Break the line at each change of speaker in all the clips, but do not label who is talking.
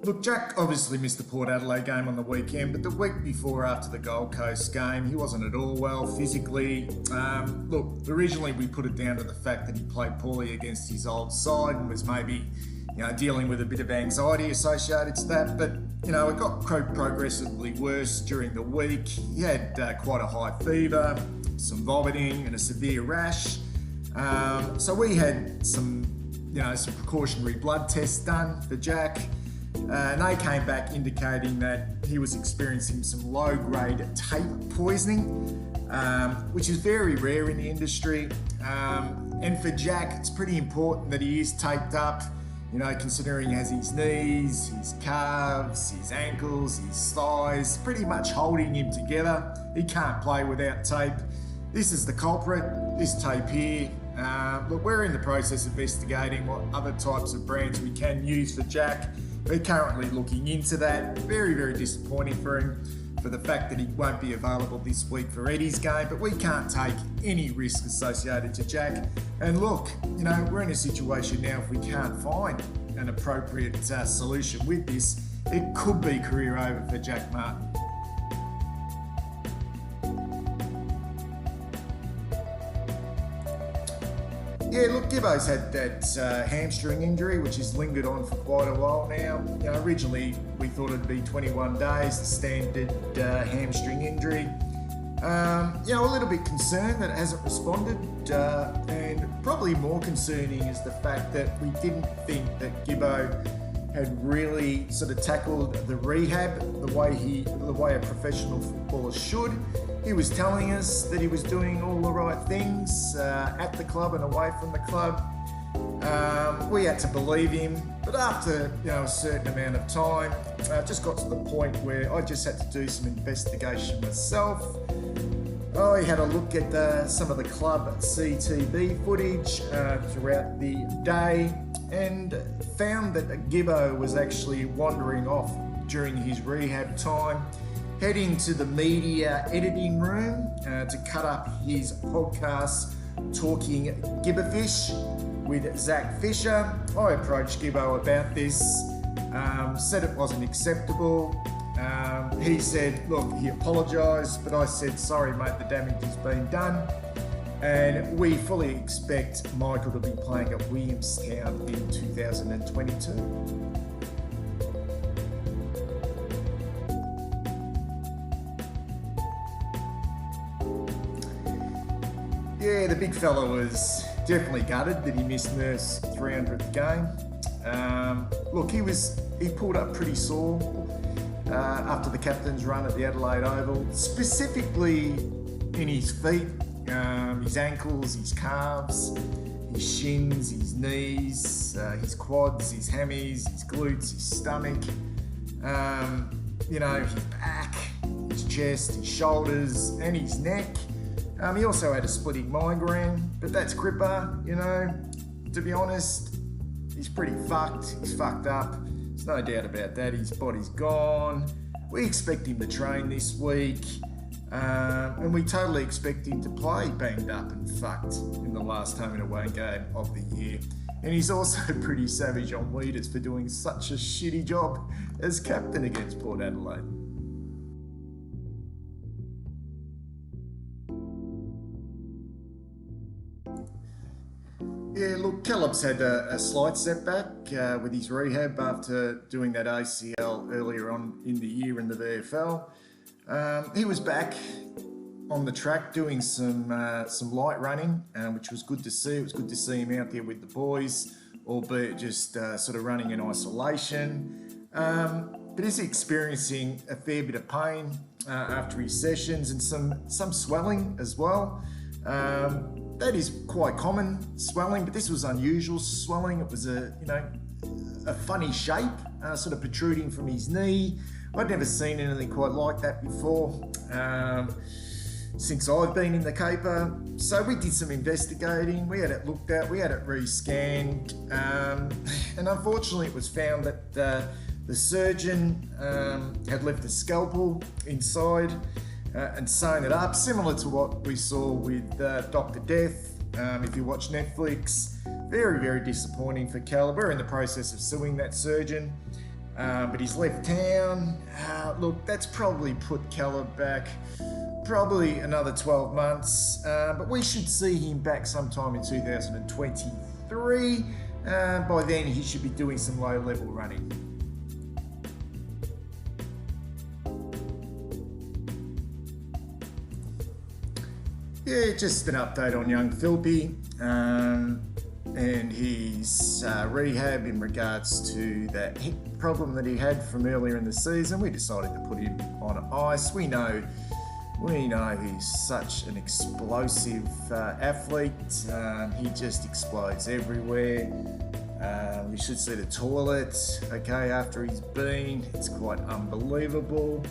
Look, Jack obviously missed the Port Adelaide game on the weekend, but the week before after the Gold Coast game, he wasn't at all well physically. Look, originally we put it down to the fact that he played poorly against his old side and was maybe, dealing with a bit of anxiety associated to that, but, it got progressively worse during the week. He had quite a high fever, some vomiting and a severe rash. So we had some precautionary blood tests done for Jack. And they came back indicating that he was experiencing some low-grade tape poisoning, which is very rare in the industry. And for Jack, it's pretty important that he is taped up, considering he has his knees, his calves, his ankles, his thighs, pretty much holding him together. He can't play without tape. This is the culprit, this tape here. Look, we're in the process of investigating what other types of brands we can use for Jack. We're currently looking into that. Very, very disappointing for him for the fact that he won't be available this week for Eddie's game, but we can't take any risk associated to Jack. And look, we're in a situation now, if we can't find an appropriate solution with this, it could be career over for Jack Martin. Yeah, look, Gibbons had that hamstring injury, which has lingered on for quite a while now. Originally we thought it'd be 21 days, the standard hamstring injury. A little bit concerned that it hasn't responded, and probably more concerning is the fact that we didn't think that Gibbo had really sort of tackled the rehab the way a professional footballer should. He was telling us that he was doing all the right things at the club and away from the club. We had to believe him, but after a certain amount of time, it just got to the point where I just had to do some investigation myself. I had a look at some of the club CTV footage throughout the day and found that Gibbo was actually wandering off during his rehab time, heading to the media editing room to cut up his podcast, Talking Gibberfish, with Zach Fisher. I approached Gibbo about this, said it wasn't acceptable. He said, look, he apologised, but I said, sorry mate, the damage has been done. And we fully expect Michael to be playing at Williamstown in 2022. Yeah, the big fella was definitely gutted that he missed Nurse's 300th game. Look, he pulled up pretty sore after the captain's run at the Adelaide Oval, specifically in his feet, his ankles, his calves, his shins, his knees, his quads, his hammies, his glutes, his stomach, his back, his chest, his shoulders, and his neck. He also had a splitting migraine, but that's Cripper, to be honest, he's pretty fucked, he's fucked up, there's no doubt about that, his body's gone. We expect him to train this week, and we totally expect him to play banged up and fucked in the last home and away game of the year. And he's also pretty savage on Weeders for doing such a shitty job as captain against Port Adelaide. Yeah, look, Caleb's had a slight setback with his rehab after doing that ACL earlier on in the year in the VFL. He was back on the track doing some light running, which was good to see. It was good to see him out there with the boys, albeit just sort of running in isolation. But he's experiencing a fair bit of pain after his sessions and some swelling as well. That is quite common swelling, but this was unusual swelling. It was a funny shape, sort of protruding from his knee. I'd never seen anything quite like that before since I've been in the caper. So we did some investigating. We had it looked at, we had it re-scanned, and unfortunately it was found that the surgeon had left a scalpel inside and sewn it up, similar to what we saw with Dr. Death. If you watch Netflix, very, very disappointing for Cal. We're in the process of suing that surgeon. but he's left town. Look, that's probably put Caleb back probably another 12 months, but we should see him back sometime in 2023. By then, he should be doing some low-level running. Yeah, just an update on young Philp and his rehab in regards to that hip problem that he had from earlier in the season. We decided to put him on ice. We know he's such an explosive athlete. He just explodes everywhere. You should see the toilet, okay, after he's been. It's quite unbelievable.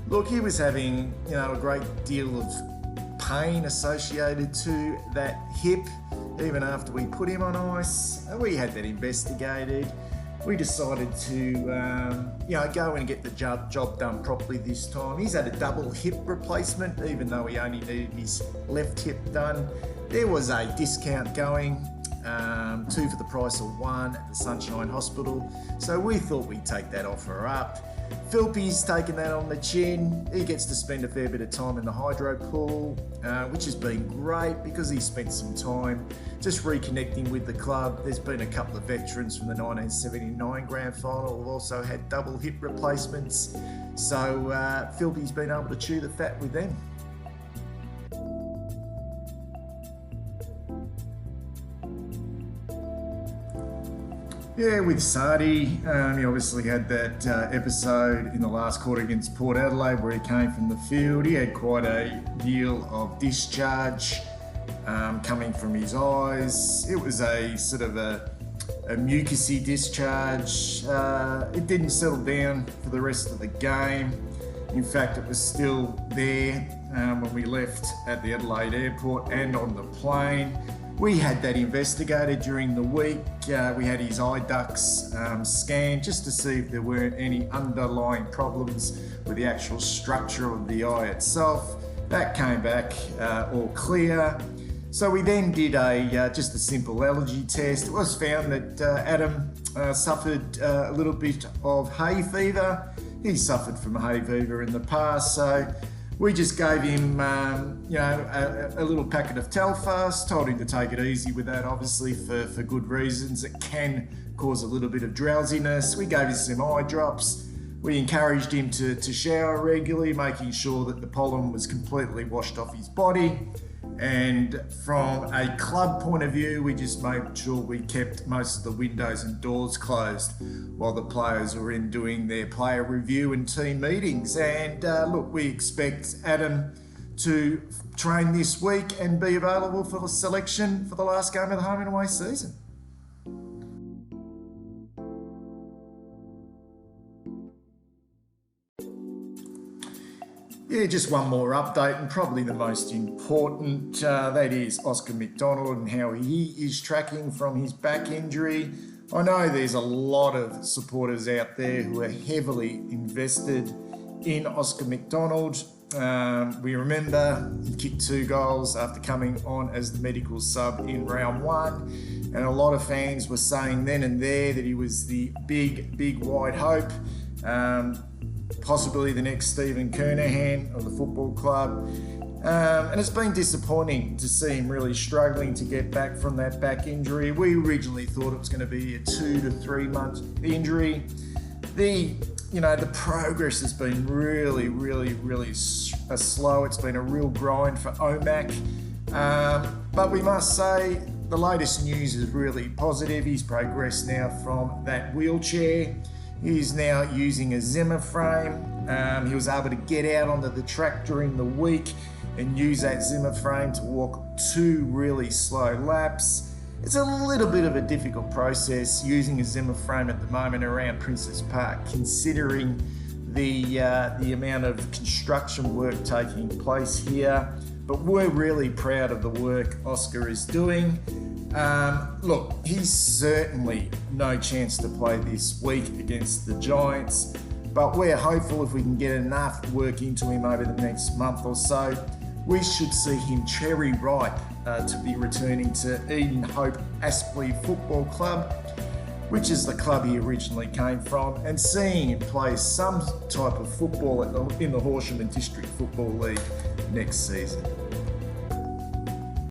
Look, he was having, a great deal of pain associated to that hip even after we put him on ice. We had that investigated. We decided to go in and get the job done properly this time. He's had a double hip replacement, even though he only needed his left hip done. There was a discount going, 2 for the price of 1 at the Sunshine Hospital, so we thought we'd take that offer up. Philpy's taken that on the chin. He gets to spend a fair bit of time in the hydro pool, which has been great because he spent some time just reconnecting with the club. There's been a couple of veterans from the 1979 grand final who've also had double hip replacements. So Philpy's been able to chew the fat with them. Yeah, with Saad, he obviously had that episode in the last quarter against Port Adelaide where he came from the field. He had quite a deal of discharge coming from his eyes. It was a sort of a mucousy discharge. It didn't settle down for the rest of the game. In fact, it was still there when we left at the Adelaide airport and on the plane. We had that investigated during the week. We had his eye ducts scanned just to see if there weren't any underlying problems with the actual structure of the eye itself. That came back all clear. So we then did just a simple allergy test. It was found that Adam suffered a little bit of hay fever. He suffered from hay fever in the past, so we just gave him, a little packet of Telfast, told him to take it easy with that, obviously, for good reasons. It can cause a little bit of drowsiness. We gave him some eye drops. We encouraged him to shower regularly, making sure that the pollen was completely washed off his body. And from a club point of view, we just made sure we kept most of the windows and doors closed while the players were in doing their player review and team meetings. And look, we expect Adam to train this week and be available for the selection for the last game of the home and away season. Yeah, just one more update, and probably the most important, that is Oscar McDonald and how he is tracking from his back injury. I know there's a lot of supporters out there who are heavily invested in Oscar McDonald. We remember he kicked 2 goals after coming on as the medical sub in round 1, and a lot of fans were saying then and there that he was the big white hope. Possibly the next Stephen Kernahan of the football club. And it's been disappointing to see him really struggling to get back from that back injury. We originally thought it was going to be a 2 to 3 month injury. The progress has been really slow. It's been a real grind for OMAC. But we must say the latest news is really positive. He's progressed now from that wheelchair. He's now using a Zimmer frame. He was able to get out onto the track during the week and use that Zimmer frame to walk 2 really slow laps. It's a little bit of a difficult process using a Zimmer frame at the moment around Princes Park, considering the amount of construction work taking place here. But we're really proud of the work Oscar is doing. Look, he's certainly no chance to play this week against the Giants, but we're hopeful if we can get enough work into him over the next month or so, we should see him cherry ripe to be returning to Eden Hope Aspley Football Club. which is the club he originally came from, and seeing him play some type of football in the Horsham and District Football League next season.